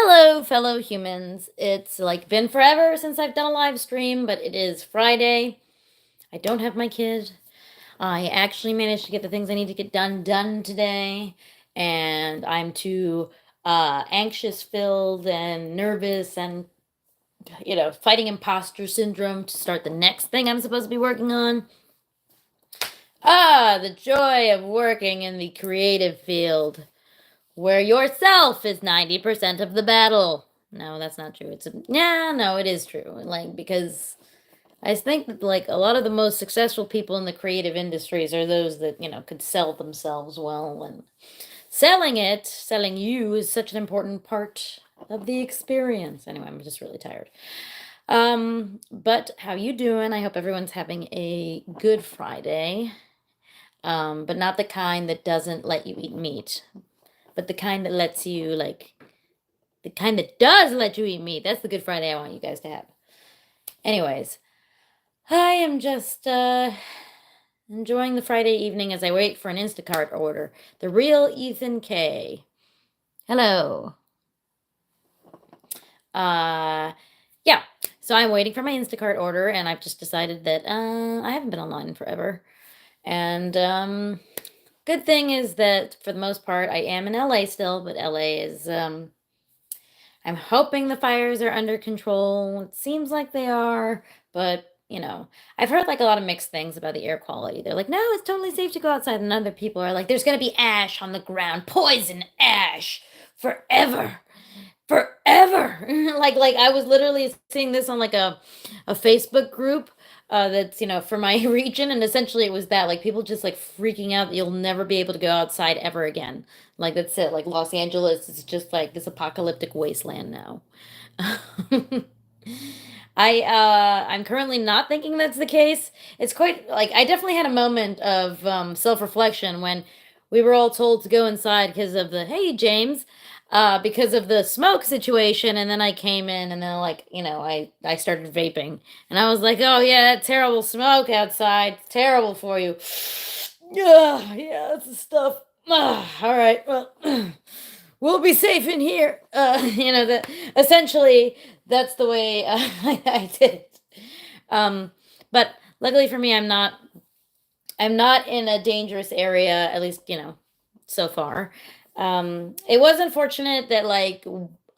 Hello, fellow humans. It's like been forever since I've done a live stream, but it is Friday. I don't have my kid. I actually managed to get the things I need to get done today, and I'm too anxious filled and nervous and fighting imposter syndrome to start the next thing I'm supposed to be working on. The joy of working in the creative field where yourself is 90% of the battle. No, that's not true. Yeah, no, it is true. Because I think that a lot of the most successful people in the creative industries are those that, could sell themselves well, and selling you is such an important part of the experience. Anyway, I'm just really tired. But how you doing? I hope everyone's having a good Friday. But not the kind that doesn't let you eat meat, but the kind that the kind that does let you eat meat. That's the Good Friday I want you guys to have. Anyways, I am just enjoying the Friday evening as I wait for an Instacart order. The real Ethan K. Hello. Yeah. So I'm waiting for my Instacart order, and I've just decided that I haven't been online in forever. And good thing is that for the most part I am in LA still, but LA is I'm hoping the fires are under control. It seems like they are, but I've heard a lot of mixed things about the air quality. They're like, no, it's totally safe to go outside, and other people are like, there's gonna be ash on the ground, poison ash, forever, forever. Like I was literally seeing this on a Facebook group that's for my region, and essentially it was that people just freaking out that you'll never be able to go outside ever again. That's it. Like Los Angeles is just this apocalyptic wasteland now. I'm currently not thinking that's the case. It's quite I definitely had a moment of self-reflection when we were all told to go inside because of the hey James, because of the smoke situation, and then I came in, and then I started vaping, and I was like, oh yeah, that terrible smoke outside, it's terrible for you. Yeah, that's the stuff. All right, well, we'll be safe in here. That essentially that's the way I did it. But luckily for me, I'm not in a dangerous area, at least so far. It was unfortunate that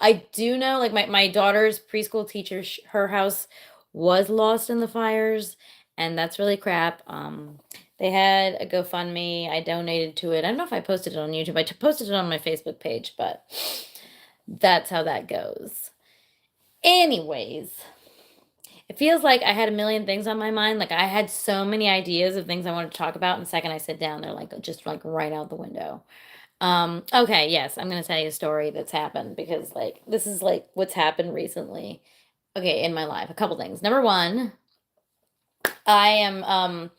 I do know my daughter's preschool teacher, her house was lost in the fires, and that's really crap. They had a GoFundMe. I donated to it. I don't know if I posted it on YouTube. I posted it on my Facebook page, but that's how that goes. Anyways, it feels like I had a million things on my mind. I had so many ideas of things I wanted to talk about, and the second I sit down, they're just right out the window. Okay, yes, I'm gonna tell you a story that's happened because this is what's happened recently. Okay, in my life, a couple things. Number one, I am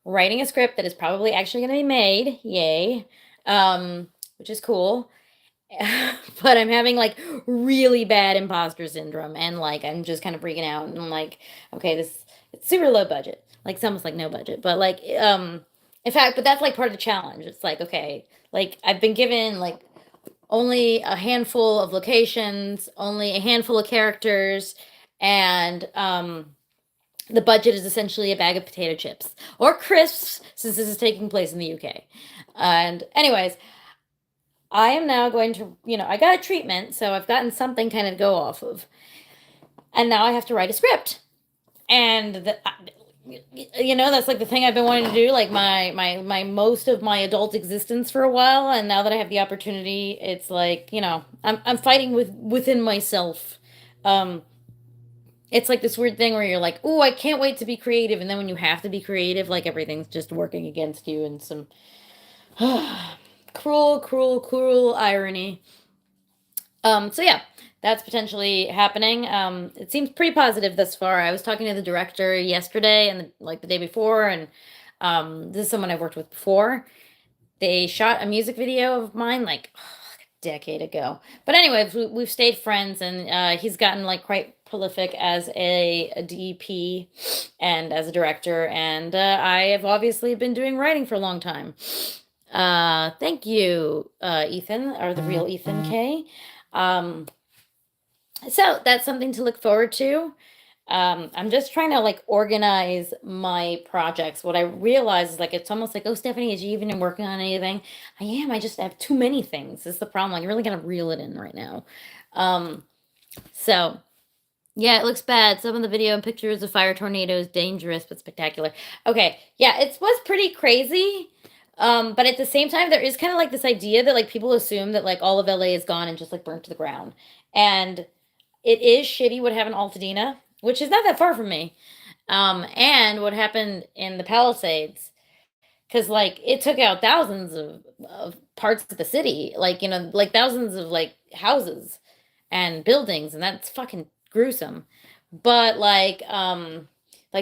writing a script that is probably actually gonna be made. Yay. Which is cool. But I'm having really bad imposter syndrome, and I'm just kind of freaking out, and I'm like, okay, it's super low budget. It's almost no budget, but in fact, but that's part of the challenge. It's okay, I've been given only a handful of locations, only a handful of characters, and the budget is essentially a bag of potato chips or crisps, since this is taking place in the UK. And anyways, I am now going to, I got a treatment, so I've gotten something kind of to go off of. And now I have to write a script. And that's the thing I've been wanting to do, my most of my adult existence for a while. And now that I have the opportunity, it's I'm fighting within myself. It's this weird thing where you're like, oh, I can't wait to be creative. And then when you have to be creative, everything's just working against you, and some cruel, cruel, cruel irony. So yeah, that's potentially happening. It seems pretty positive thus far. I was talking to the director yesterday and the day before, and this is someone I've worked with before. They shot a music video of mine a decade ago. But anyway, we've stayed friends, and he's gotten quite prolific as a DP and as a director, and I have obviously been doing writing for a long time. Thank you, Ethan, or the real Ethan K. Um, So that's something to look forward to. I'm just trying to like organize my projects. What I realize is like it's almost like, oh, Stephanie, is you even working on anything? I am. I just have too many things. This is the problem. Like, you're really gonna reel it in right now. Um, so yeah, it looks bad. Some of the video and pictures of fire tornadoes, dangerous but spectacular. Okay, yeah, it was pretty crazy. But at the same time, there is kind of like this idea that like people assume that like all of LA is gone and just like burnt to the ground. And it is shitty what happened in Altadena, which is not that far from me. And what happened in the Palisades, because like it took out thousands of parts of the city, like like thousands of like houses and buildings, and that's fucking gruesome. But like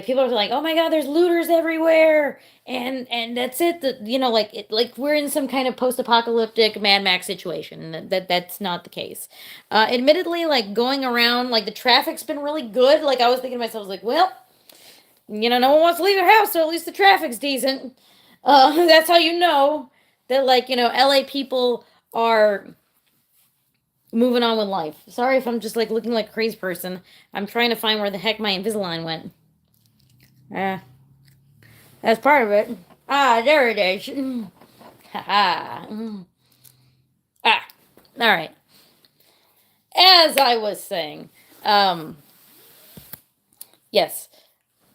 people are like, oh my god, there's looters everywhere, and that's it. That like it, like we're in some kind of post-apocalyptic Mad Max situation. And that's not the case. Admittedly, like going around, like the traffic's been really good. Like I was thinking to myself, I was like, well, no one wants to leave their house, so at least the traffic's decent. That's how you know that like LA people are moving on with life. Sorry if I'm just like looking like a crazy person. I'm trying to find where the heck my Invisalign went. Uh, that's part of it. Ah, there it is. Ha ha. Ah, all right. As I was saying, um, yes.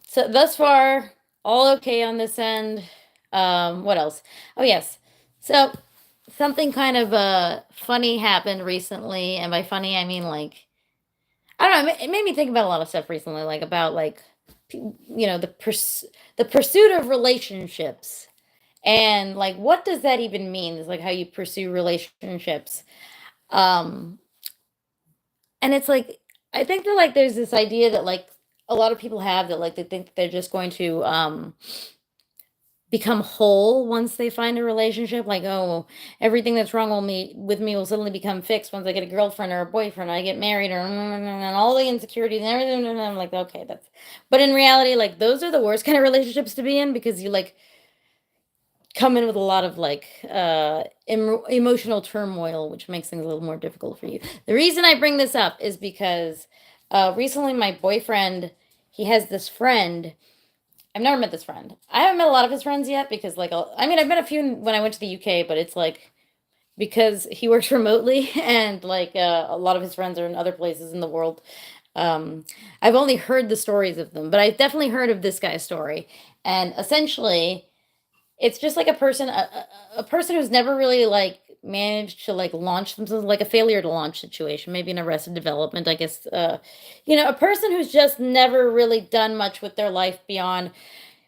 So thus far, all okay on this end. What else? Oh yes. So something kind of funny happened recently, and by funny I mean like I don't know. It made me think about a lot of stuff recently, like about like the pursuit of relationships, and like what does that even mean? Is like how you pursue relationships. Um, and it's like I think that like there's this idea that like a lot of people have that like they think they're just going to become whole once they find a relationship. Like, oh, everything that's wrong with me will suddenly become fixed once I get a girlfriend or a boyfriend, or I get married, or and all the insecurities and everything. And I'm like, okay, that's. But in reality, like those are the worst kind of relationships to be in, because you like come in with a lot of like emotional turmoil, which makes things a little more difficult for you. The reason I bring this up is because recently my boyfriend, he has this friend. I've never met this friend. I haven't met a lot of his friends yet because, like, I mean, I've met a few when I went to the UK, but it's like because he works remotely and like a lot of his friends are in other places in the world. I've only heard the stories of them, but I've definitely heard of this guy's story. And essentially, it's just like a person who's never really like managed to like launch themselves, like a failure to launch situation, maybe an Arrested Development, I guess. A person who's just never really done much with their life beyond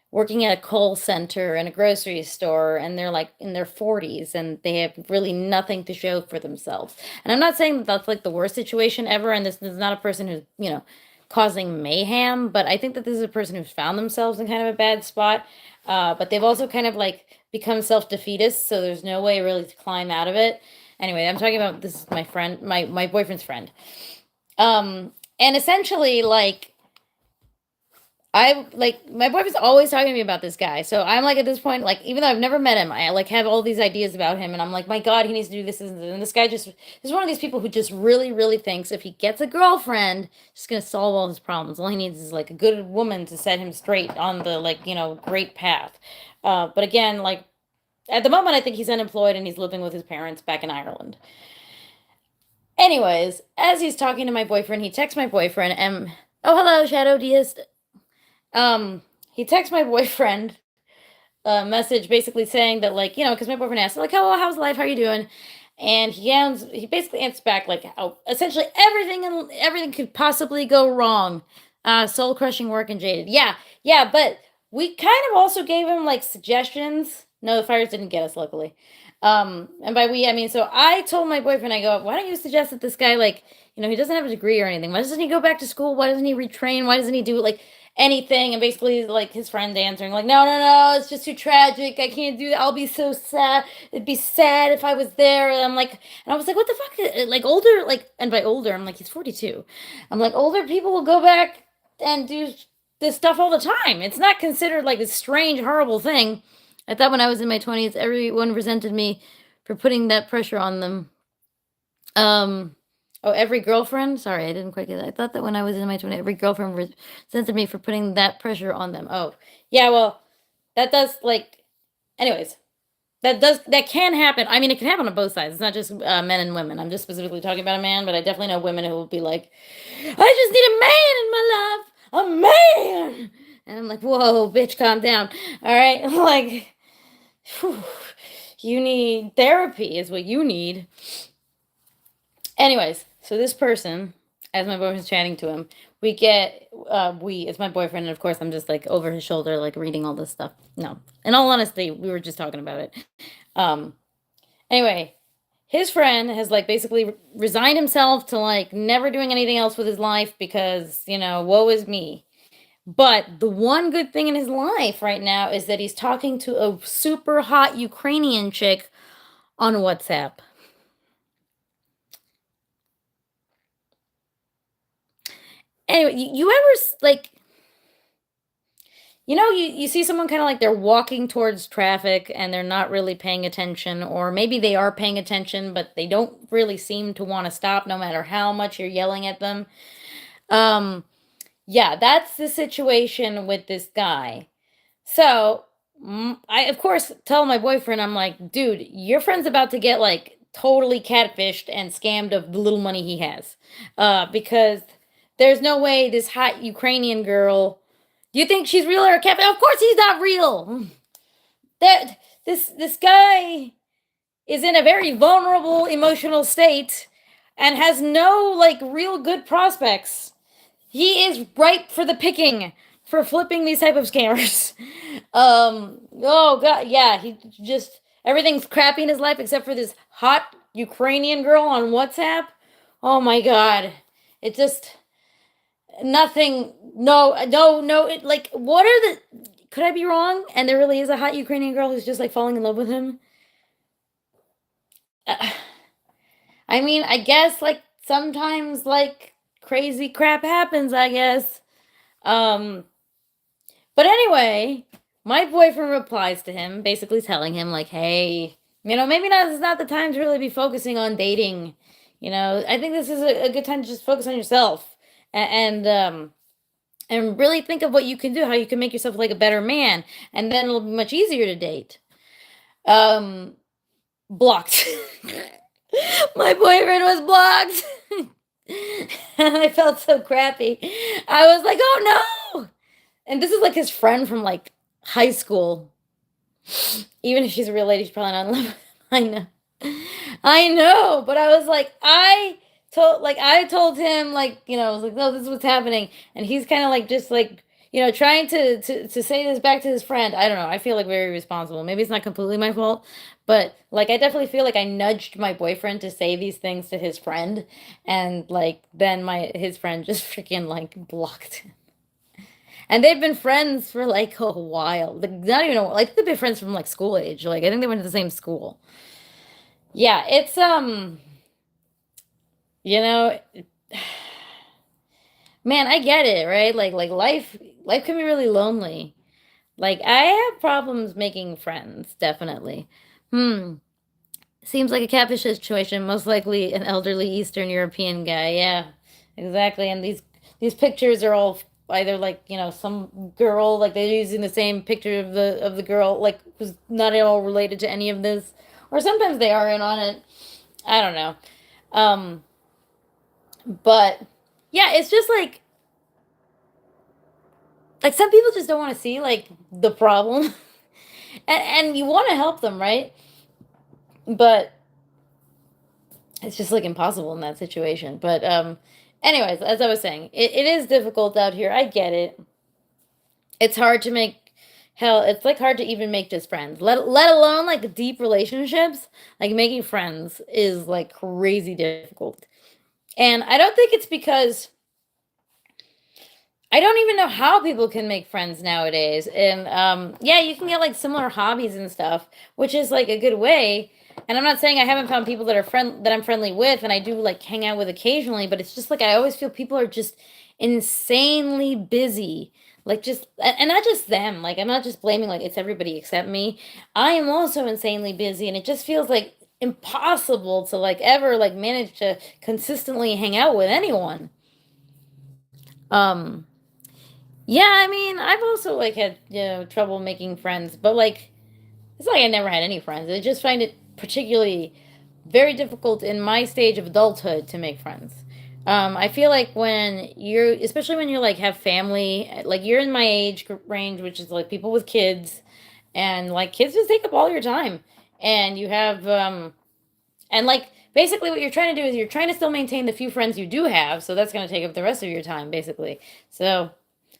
working at a call center and a grocery store, and they're like in their 40s and they have really nothing to show for themselves. And I'm not saying that that's like the worst situation ever, and this is not a person who's causing mayhem, but I think that this is a person who's found themselves in kind of a bad spot. But they've also kind of like become self-defeatist, so there's no way really to climb out of it. Anyway, I'm talking about, this is my friend, my boyfriend's friend. And essentially, like, I like my boyfriend's always talking to me about this guy. So I'm like at this point, like, even though I've never met him, I like have all these ideas about him, and I'm like, my God, he needs to do this and this guy just is one of these people who just really, really thinks if he gets a girlfriend, she's gonna solve all his problems. All he needs is like a good woman to set him straight on the like, great path. But again, like at the moment I think he's unemployed and he's living with his parents back in Ireland. Anyways, as he's talking to my boyfriend, he texts my boyfriend and oh, hello, Shadow Diaz. He texts my boyfriend a message basically saying that, like, because my boyfriend asked, like, oh, how's life? How are you doing? And he basically answers back like how essentially everything could possibly go wrong. Soul crushing work and jaded. Yeah, yeah, but we kind of also gave him like suggestions. No, the fires didn't get us, luckily. And by we I mean, so I told my boyfriend, I go, why don't you suggest that this guy, like, he doesn't have a degree or anything. Why doesn't he go back to school? Why doesn't he retrain? Why doesn't he do like anything? And basically, like, his friend answering, like, no, no, no, it's just too tragic. I can't do that. I'll be so sad. It'd be sad if I was there. And I'm like, and I was like, what the fuck? Like, older, like, and by older, I'm like, he's 42. I'm like, older people will go back and do this stuff all the time. It's not considered like a strange, horrible thing. I thought when I was in my 20s, everyone resented me for putting that pressure on them. Um, Oh, every girlfriend? Sorry, I didn't quite get that. I thought that when I was in my 20s, every girlfriend resented me for putting that pressure on them. Oh, yeah, well, that does, like, anyways, that can happen. I mean, it can happen on both sides. It's not just men and women. I'm just specifically talking about a man, but I definitely know women who will be like, I just need a man in my life. A man. And I'm like, whoa, bitch, calm down. All right. Like, whew, you need therapy, is what you need. Anyways, so this person, as my boyfriend's chatting to him, it's my boyfriend, and of course I'm just like over his shoulder, like reading all this stuff. No, in all honesty, we were just talking about it. Um, anyway, his friend has like basically resigned himself to like never doing anything else with his life because, woe is me. But the one good thing in his life right now is that he's talking to a super hot Ukrainian chick on WhatsApp. Anyway, you ever like you see someone kind of like they're walking towards traffic and they're not really paying attention, or maybe they are paying attention, but they don't really seem to want to stop no matter how much you're yelling at them. Um, yeah, that's the situation with this guy. So I, of course, tell my boyfriend, I'm like, dude, your friend's about to get like totally catfished and scammed of the little money he has. Because there's no way this hot Ukrainian girl, do you think she's real or a catfish? Of course he's not real. That this guy is in a very vulnerable emotional state and has no like real good prospects. He is ripe for the picking for flipping these type of scammers. Oh god, yeah, he just everything's crappy in his life except for this hot Ukrainian girl on WhatsApp. Oh my god. It just nothing, no, it like what are the could I be wrong? And there really is a hot Ukrainian girl who's just like falling in love with him. Uh, I mean, I guess like sometimes like crazy crap happens, I guess. Um But anyway, my boyfriend replies to him, basically telling him, like, hey, maybe not, it's not the time to really be focusing on dating. I think this is a good time to just focus on yourself and really think of what you can do, how you can make yourself like a better man, and then it'll be much easier to date. Um, Blocked. My boyfriend was blocked. And I felt so crappy. I was like, oh no. And this is like his friend from like high school. Even if she's a real lady, she's probably not in love with him. I know. I know. But I was like, I told him like, I was like, no, this is what's happening. And he's kind of like just like, trying to say this back to his friend. I don't know. I feel like very responsible. Maybe it's not completely my fault, but like I definitely feel like I nudged my boyfriend to say these things to his friend, and like then my his friend just freaking like blocked him. And they've been friends for like a while. Like not even like they've been friends from like school age. Like I think they went to the same school. Yeah, it's you know, man, I get it, right? Like life can be really lonely. Like I have problems making friends, definitely. Hmm. Seems like a catfish situation, most likely an elderly Eastern European guy. Yeah, exactly. And these pictures are all either like, some girl, like they're using the same picture of the girl, like who's not at all related to any of this. Or sometimes they are in on it. I don't know. Um, but yeah, it's just like some people just don't want to see like the problem. And you want to help them, right? But it's just like impossible in that situation. But anyways, as I was saying, it is difficult out here. I get it. It's hard to make hell, it's like hard to even make just friends. Let alone like deep relationships. Like making friends is like crazy difficult. And I don't think it's because I don't even know how people can make friends nowadays. And yeah, you can get like similar hobbies and stuff, which is like a good way. And I'm not saying I haven't found people that I'm friendly with and I do like hang out with occasionally, but it's just like I always feel people are just insanely busy. Like just and not just them. Like I'm not just blaming like it's everybody except me. I am also insanely busy and it just feels like impossible to like ever like manage to consistently hang out with anyone. Um, yeah, I mean, I've also like had, trouble making friends, but like it's not like I never had any friends. I just find it particularly very difficult in my stage of adulthood to make friends. I feel like when you're, especially when you're like have family, like you're in my age range, which is like people with kids, and like kids just take up all your time, and you have, and like basically what you're trying to do is you're trying to still maintain the few friends you do have, so that's going to take up the rest of your time, basically. So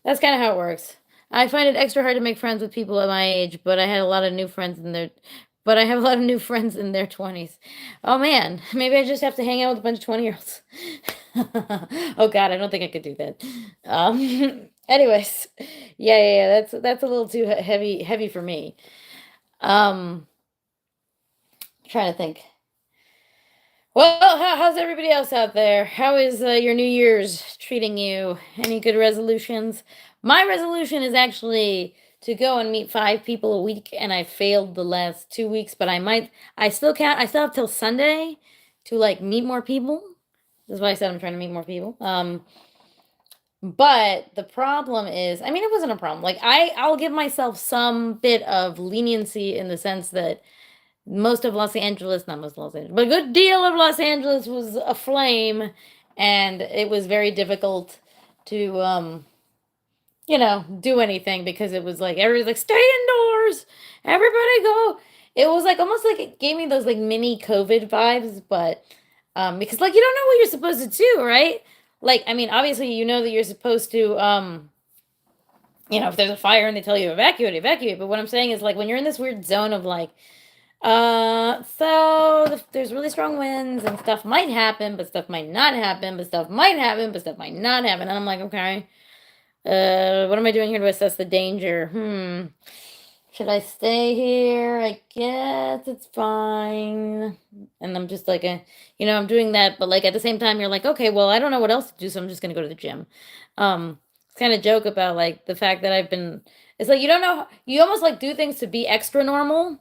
that's kind of how it works. I find it extra hard to make friends with people at my age, but I had a lot of new friends in their but I have a lot of new friends in their 20s. Oh man, maybe I just have to hang out with a bunch of 20-year-olds. Oh god, I don't think I could do that. Anyways, yeah, that's a little too heavy for me. Um Trying to think. Well, how's everybody else out there? How is your New Year's treating you? Any good resolutions? My resolution is actually to go and meet 5 people a week, and I failed the last 2 weeks, but I still can't, I still have till Sunday to like meet more people. That's why I said I'm trying to meet more people. But the problem is, I mean, it wasn't a problem. Like I'll give myself some bit of leniency in the sense that most of Los Angeles, not most of Los Angeles, but a good deal of Los Angeles was aflame, and it was very difficult to, do anything because it was like everybody's like, stay indoors, everybody go. It was like almost like it gave me those like mini COVID vibes, but because like you don't know what you're supposed to do, right? Like, I mean, obviously you know that you're supposed to, if there's a fire and they tell you evacuate, evacuate. But what I'm saying is like when you're in this weird zone of like, there's really strong winds and stuff might happen, but stuff might not happen, but stuff might happen, but stuff might not happen. And I'm like, okay, what am I doing here to assess the danger? Should I stay here? I guess it's fine. And I'm just like, I'm doing that, but like at the same time, you're like, okay, well, I don't know what else to do, so I'm just gonna go to the gym. It's kind of joke about like the fact that it's like you don't know, you almost like do things to be extra normal.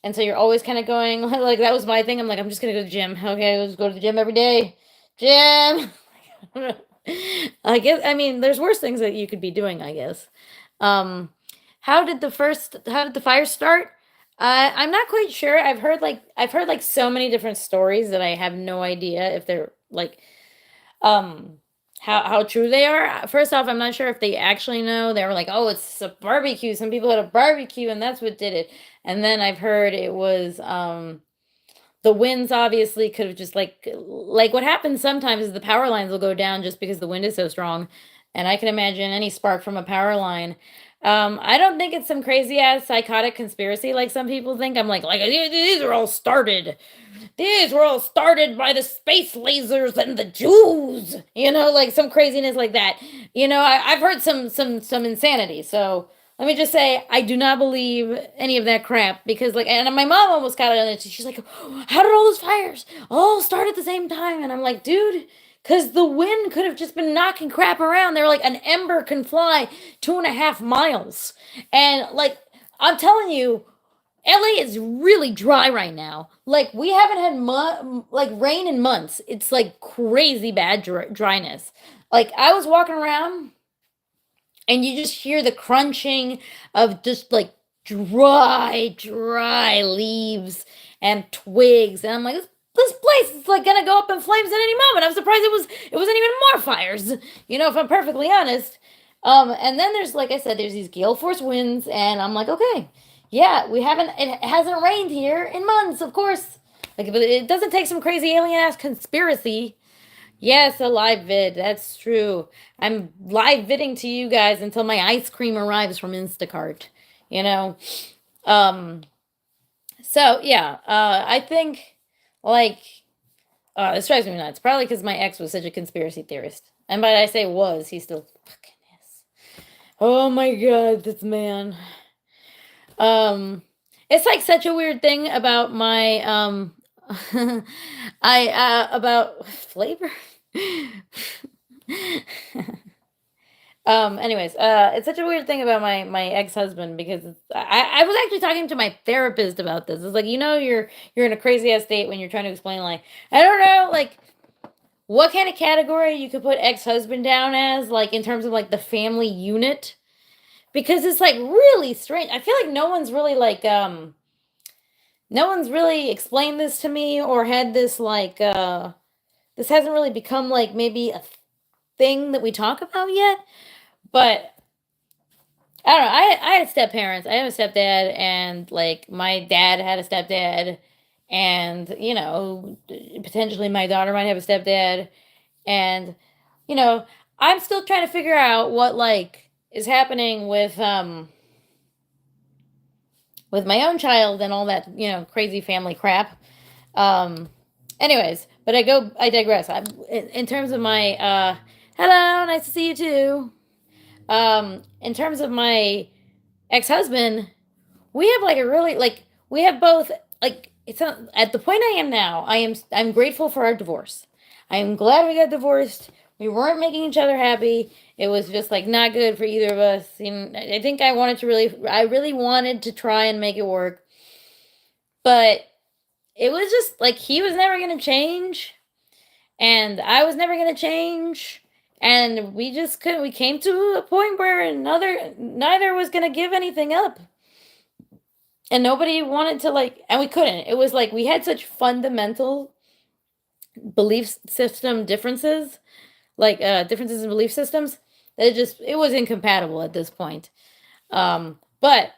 And so you're always kind of going, like, that was my thing. I'm like, I'm just going to go to the gym. Okay, let's go to the gym every day. Gym. I guess, I mean, there's worse things that you could be doing, I guess. Um, how did the fire start? I'm not quite sure. I've heard like so many different stories that I have no idea if they're like, um, how true they are. First off, I'm not sure if they actually know. They were like, "Oh, it's a barbecue. Some people had a barbecue, and that's what did it." And then I've heard it was the winds obviously could have just like what happens sometimes is the power lines will go down just because the wind is so strong. And I can imagine any spark from a power line. I don't think it's some crazy ass psychotic conspiracy like some people think. I'm like these are all started. These were all started by the space lasers and the Jews. Like some craziness like that. I've heard some insanity. So let me just say, I do not believe any of that crap because, like, and my mom almost got it on it. She's like, "How did all those fires all start at the same time?" And I'm like, "Dude, because the wind could have just been knocking crap around. They're like, an ember can fly 2.5 miles, and like, I'm telling you, LA is really dry right now. Like, we haven't had like rain in months. It's like crazy bad dryness. Like, I was walking around." And you just hear the crunching of just like dry leaves and twigs, and I'm like, this place is like gonna go up in flames at any moment. I'm surprised it wasn't even more fires. If I'm perfectly honest. And then there's, like I said, there's these gale force winds, and I'm like, okay, yeah, it hasn't rained here in months, of course. Like, but it doesn't take some crazy alien ass conspiracy. Yes, a live vid. That's true. I'm live bidding to you guys until my ice cream arrives from Instacart. You know. Um. So yeah. I think like this drives me nuts. Probably because my ex was such a conspiracy theorist, and by I say was, he still fucking is. Oh my god, this man. It's like such a weird thing about my I about flavor. Anyways, it's such a weird thing about my ex-husband because I was actually talking to my therapist about this. It's like, you're in a crazy ass state when you're trying to explain, like, I don't know, like, what kind of category you could put ex-husband down as, like, in terms of like the family unit, because it's like really strange. I feel like no one's really explained this to me or had this like this hasn't really become like maybe a thing that we talk about yet. But I don't know. I had step parents. I have a stepdad, and like my dad had a stepdad, and potentially my daughter might have a stepdad, and you know I'm still trying to figure out what like is happening with my own child and all that crazy family crap. Um, anyways, but I digress. In terms of my hello, nice to see you too. In terms of my ex-husband, we have like a really like we have both like it's not, at the point I am now. I'm grateful for our divorce. I am glad we got divorced. We weren't making each other happy. It was just like not good for either of us. And I think I really wanted to try and make it work, but it was just like he was never gonna change, and I was never gonna change, and we just couldn't. We came to a point where neither was gonna give anything up, and nobody wanted to like, and we couldn't. It was like we had such fundamental belief system differences, like differences in belief systems, that it was incompatible at this point. But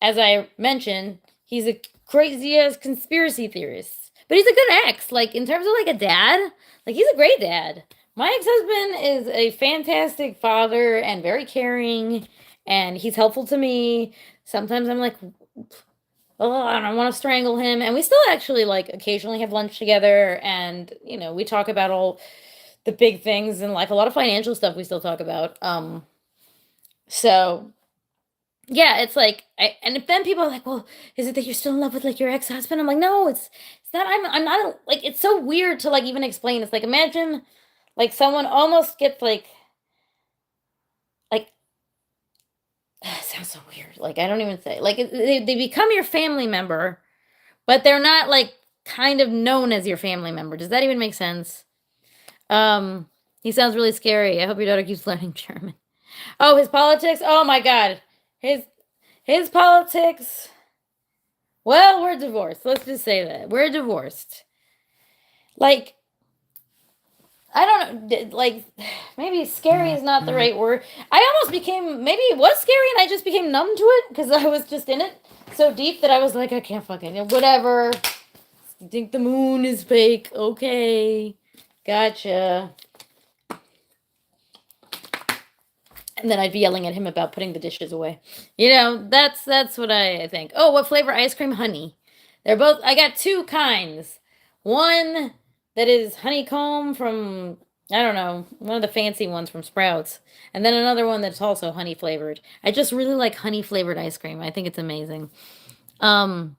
as I mentioned, he's a crazy ass conspiracy theorist. But he's a good ex. Like in terms of like a dad, like he's a great dad. My ex-husband is a fantastic father and very caring, and he's helpful to me. Sometimes I'm like, oh, I don't want to strangle him. And we still actually like occasionally have lunch together, and we talk about all the big things in life. A lot of financial stuff we still talk about. So yeah, it's like, and if then people are like, "Well, is it that you're still in love with like your ex husband?" I'm like, "No, it's not. I'm not like it's so weird to like even explain. It's like imagine like someone almost gets like it sounds so weird. Like I don't even say like they become your family member, but they're not like kind of known as your family member. Does that even make sense? Um, he sounds really scary. I hope your daughter keeps learning German. Oh, his politics. Oh my God, his his politics. Well, we're divorced. Let's just say that. We're divorced. Like, I don't know, like, maybe scary is not the right word. I almost became, maybe it was scary and I just became numb to it because I was just in it so deep that I was like, I can't fucking, whatever. You think the moon is fake? Okay. Gotcha. And then I'd be yelling at him about putting the dishes away. That's what I think. Oh, what flavor ice cream? Honey. I got two kinds. One that is honeycomb from, I don't know, one of the fancy ones from Sprouts. And then another one that's also honey flavored. I just really like honey flavored ice cream. I think it's amazing. Um,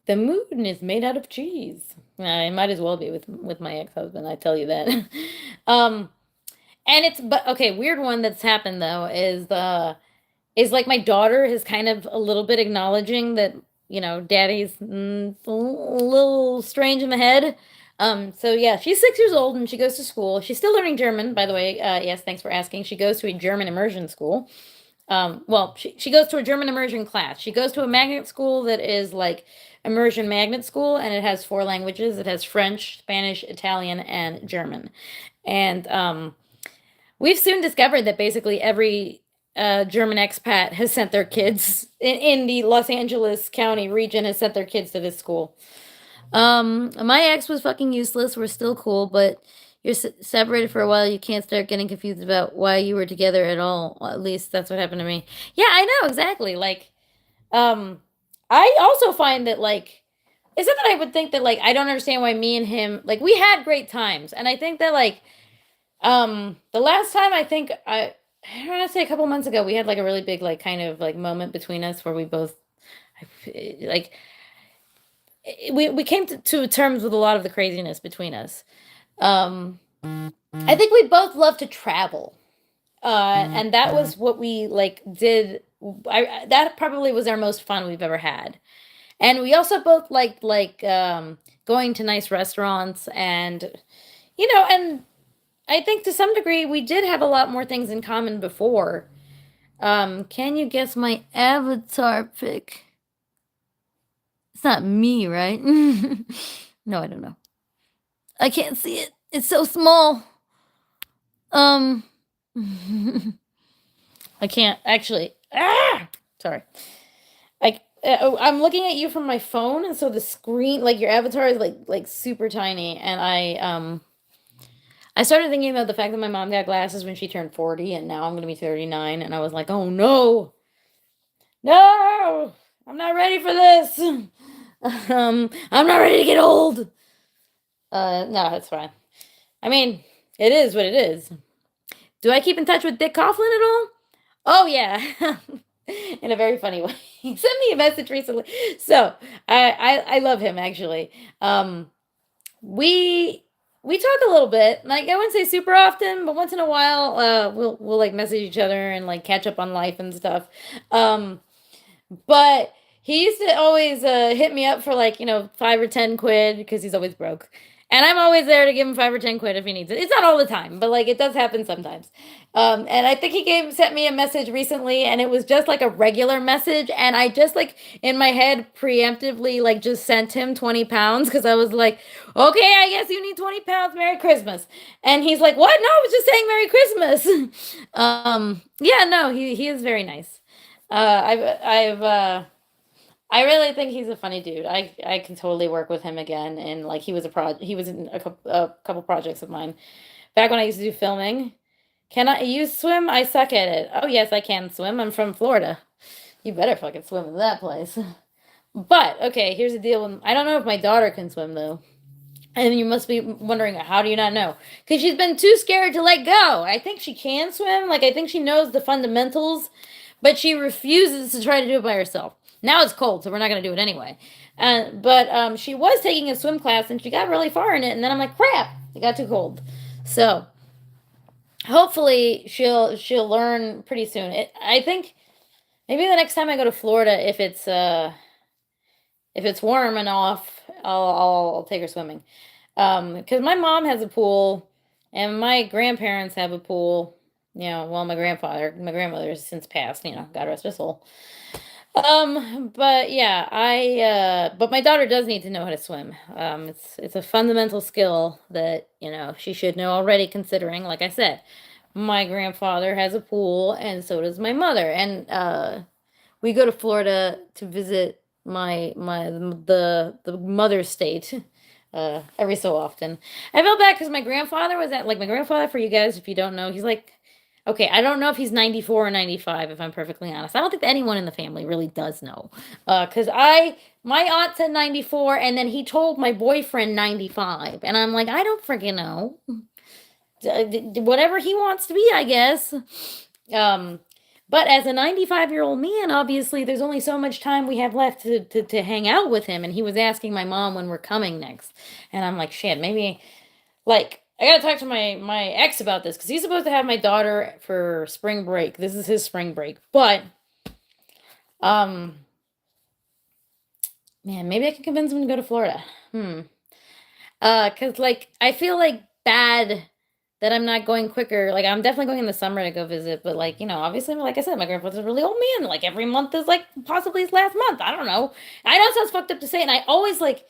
the moon is made out of cheese. It might as well be with my ex-husband, I tell you that. um, and it's but okay, weird one that's happened though is like my daughter is kind of a little bit acknowledging that daddy's a little strange in the head. So yeah, she's 6 years old and she goes to school. She's still learning German, by the way. Yes, thanks for asking. She goes to a German immersion school. Well, she goes to a German immersion class. She goes to a magnet school that is like immersion magnet school, and it has four languages. It has French, Spanish, Italian, and German. And we've soon discovered that basically every German expat has sent their kids in the Los Angeles County region has sent their kids to this school. My ex was fucking useless. We're still cool, but you're separated for a while. You can't start getting confused about why you were together at all. Well, at least that's what happened to me. Yeah, I know exactly. Like, um, I also find that like it's not that I would think that like I don't understand why me and him like we had great times, and I think that like the last time I want to say a couple months ago, we had like a really big like kind of like moment between us where we both like we came to terms with a lot of the craziness between us. Um, I think we both love to travel. And that was what we like did. That probably was our most fun we've ever had. And we also both liked going to nice restaurants, and and I think to some degree we did have a lot more things in common before. Can you guess my avatar pic? It's not me, right? No, I don't know. I can't see it. It's so small. Um, I can't actually. Ah, sorry. I'm looking at you from my phone, and so the screen, like your avatar, is like super tiny. And I started thinking about the fact that my mom got glasses when she turned 40, and now I'm gonna be 39, and I was like, oh no, no, I'm not ready for this. I'm not ready to get old. No, it's fine. I mean, it is what it is. Do I keep in touch with Dick Coughlin at all? Oh yeah, in a very funny way. He sent me a message recently. So I love him actually. Um, we we talk a little bit. Like I wouldn't say super often, but once in a while, we'll like message each other and like catch up on life and stuff. Um, but he used to always hit me up for like, 5 or 10 quid because he's always broke. And I'm always there to give him 5 or 10 quid if he needs it. It's not all the time, but like it does happen sometimes. And I think he sent me a message recently, and it was just like a regular message, and I just like in my head preemptively like just sent him 20 pounds because I was like, okay, I guess you need 20 pounds. Merry Christmas. And he's like, what? No, I was just saying Merry Christmas. Yeah, no, he is very nice. I really think he's a funny dude. I can totally work with him again, and like he was in a couple projects of mine back when I used to do filming. Can you swim? I suck at it. Oh yes, I can swim. I'm from Florida. You better fucking swim in that place. But okay, here's the deal. I don't know if my daughter can swim though. And you must be wondering, how do you not know? Because she's been too scared to let go. I think she can swim. Like, I think she knows the fundamentals, but she refuses to try to do it by herself. Now it's cold, so we're not going to do it anyway. But she was taking a swim class, and she got really far in it, and then I'm like, crap, it got too cold. So hopefully she'll learn pretty soon. I think maybe the next time I go to Florida, if it's warm enough, I'll take her swimming. Because my mom has a pool, and my grandparents have a pool. Well, my grandmother has since passed. God rest her soul. But yeah, but my daughter does need to know how to swim. It's a fundamental skill that she should know already. Considering, like I said, my grandfather has a pool, and so does my mother, and we go to Florida to visit the mother state every so often. I felt bad because my grandfather was at like my grandfather, for you guys if you don't know, he's like, okay, I don't know if he's 94 or 95, if I'm perfectly honest. I don't think that anyone in the family really does know. Because my aunt said 94, and then he told my boyfriend 95. And I'm like, I don't freaking know. Whatever he wants to be, I guess. Um, but as a 95-year-old man, obviously, there's only so much time we have left to hang out with him. And he was asking my mom when we're coming next. And I'm like, shit, maybe, like, I gotta talk to my ex about this because he's supposed to have my daughter for spring break. This is his spring break. But, um, man, maybe I can convince him to go to Florida. Cause like I feel like bad that I'm not going quicker. Like I'm definitely going in the summer to go visit, but like, obviously, like I said, my grandfather's a really old man. Like every month is like possibly his last month. I don't know. I know it sounds fucked up to say, and I always like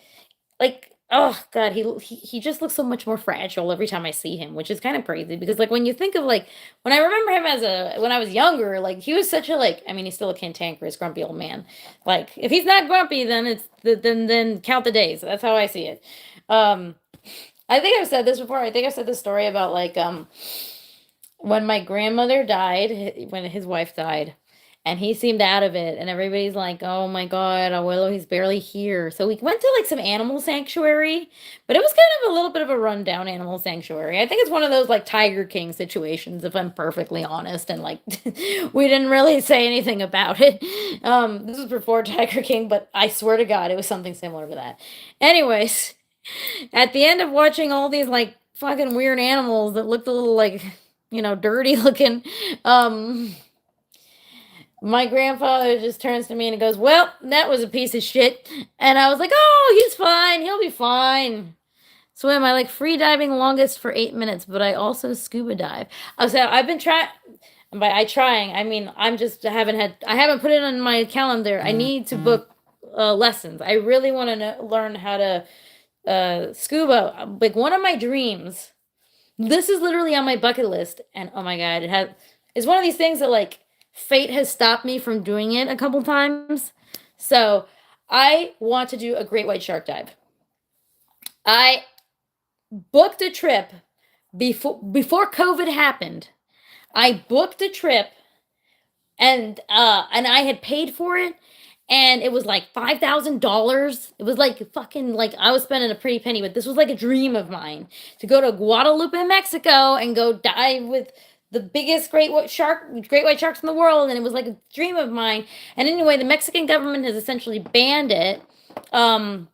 oh god, he just looks so much more fragile every time I see him, which is kind of crazy because like when you think of like when I remember him when I was younger, like he was such a like I mean he's still a cantankerous, grumpy old man. Like if he's not grumpy, then then count the days. That's how I see it. Um I think I've said this before. I think I've said this story about like when my grandmother died, when his wife died, and he seemed out of it, and everybody's like, "Oh my God, Abuelo, he's barely here." So we went to like some animal sanctuary, but it was kind of a little bit of a rundown animal sanctuary. I think it's one of those like Tiger King situations, if I'm perfectly honest, and like we didn't really say anything about it. This was before Tiger King, but I swear to God, it was something similar to that. Anyways, at the end of watching all these like fucking weird animals that looked a little like, dirty looking. Um, my grandfather just turns to me and he goes, "Well, that was a piece of shit." And I was like, "Oh, he's fine. He'll be fine." Swim. I like free diving longest for 8 minutes, but I also scuba dive. I've been trying. By I trying, I mean I haven't put it on my calendar. I need to book lessons. I really want to learn how to scuba. Like one of my dreams. This is literally on my bucket list, and oh my god, it's one of these things that like fate has stopped me from doing it a couple times. So I want to do a great white shark dive. I booked a trip before COVID happened. I booked a trip and I had paid for it and it was like $5,000. It was like fucking like I was spending a pretty penny, but this was like a dream of mine to go to Guadalupe, Mexico and go dive with the biggest great white sharks in the world, and it was like a dream of mine. And anyway, the Mexican government has essentially banned it. Um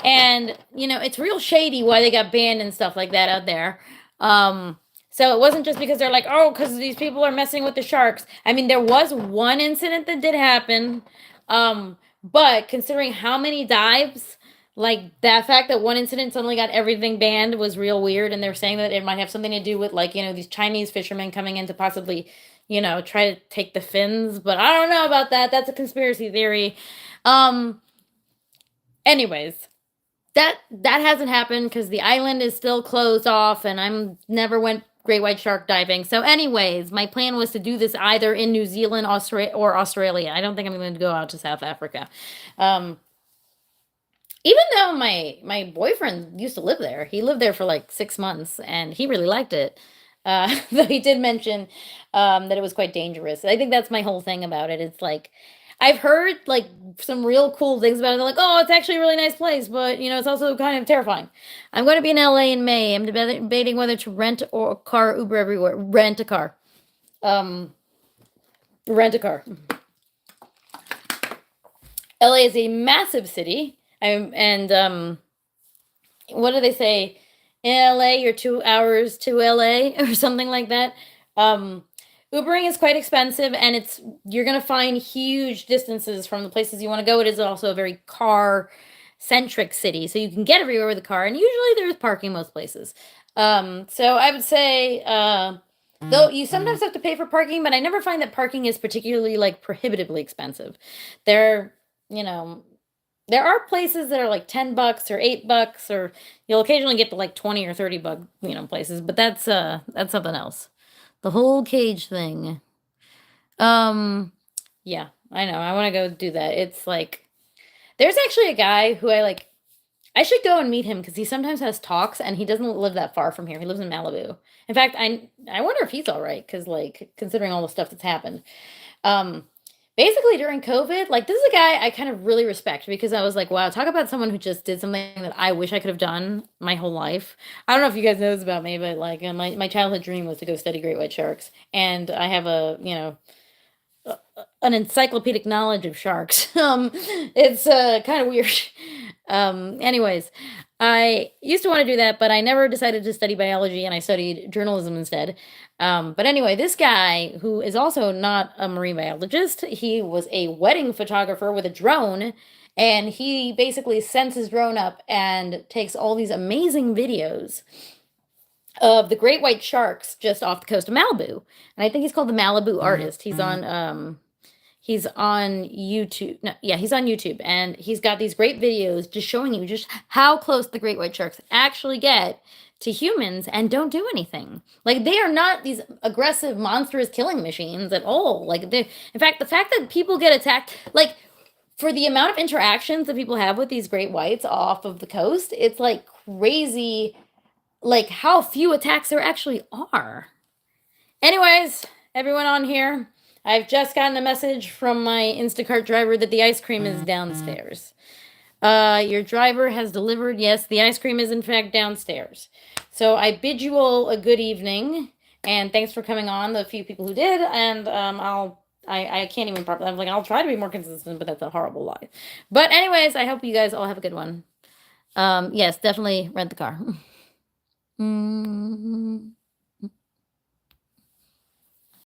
and it's real shady why they got banned and stuff like that out there. So it wasn't just because they're like, oh, because these people are messing with the sharks. I mean, there was one incident that did happen. But considering how many dives, like that fact that one incident suddenly got everything banned was real weird. And they're saying that it might have something to do with like, these Chinese fishermen coming in to possibly, try to take the fins. But I don't know about that. That's a conspiracy theory. Um, anyways, that hasn't happened because the island is still closed off and I'm never went great white shark diving. So anyways, my plan was to do this either in New Zealand, or Australia. I don't think I'm going to go out to South Africa. Um, even though my boyfriend used to live there. He lived there for like 6 months and he really liked it. Though he did mention that it was quite dangerous. I think that's my whole thing about it. It's like I've heard like some real cool things about it. They're like, oh, it's actually a really nice place, but it's also kind of terrifying. I'm going to be in LA in May. I'm debating whether to rent or a car, Uber everywhere. Rent a car. Um, rent a car. LA is a massive city. And what do they say? In LA, you're 2 hours to LA or something like that. Um, Ubering is quite expensive, and you're gonna find huge distances from the places you want to go. It is also a very car centric city, so you can get everywhere with a car, and usually there's parking most places. So I would say, though you sometimes have to pay for parking, but I never find that parking is particularly like prohibitively expensive. There, you know, there are places that are like $10 or $8, or you'll occasionally get to like 20 or $30, places, but that's something else. The whole cage thing. Um, yeah, I know. I want to go do that. It's like there's actually a guy who I should go and meet him because he sometimes has talks and he doesn't live that far from here. He lives in Malibu. In fact, I wonder if he's all right because like considering all the stuff that's happened. Um, basically during COVID, like this is a guy I kind of really respect because I was like, wow, talk about someone who just did something that I wish I could have done my whole life. I don't know if you guys know this about me, but like my childhood dream was to go study great white sharks, and I have an encyclopedic knowledge of sharks. It's kind of weird. Anyways, I used to want to do that, but I never decided to study biology and I studied journalism instead. But anyway, this guy who is also not a marine biologist, he was a wedding photographer with a drone. And he basically sends his drone up and takes all these amazing videos of the great white sharks just off the coast of Malibu. And I think he's called the Malibu Artist. He's on YouTube. No, yeah, he's on YouTube, and he's got these great videos just showing you just how close the great white sharks actually get to humans and don't do anything. Like they are not these aggressive, monstrous killing machines at all. In fact, the fact that people get attacked, like for the amount of interactions that people have with these great whites off of the coast, it's like crazy, like how few attacks there actually are. Anyways, everyone on here, I've just gotten a message from my Instacart driver that the ice cream is downstairs. Your driver has delivered. Yes, the ice cream is in fact downstairs. So I bid you all a good evening, and thanks for coming on, the few people who did, and I can't even properly, I'm like, I'll try to be more consistent, but that's a horrible lie. But anyways, I hope you guys all have a good one. Yes, definitely rent the car.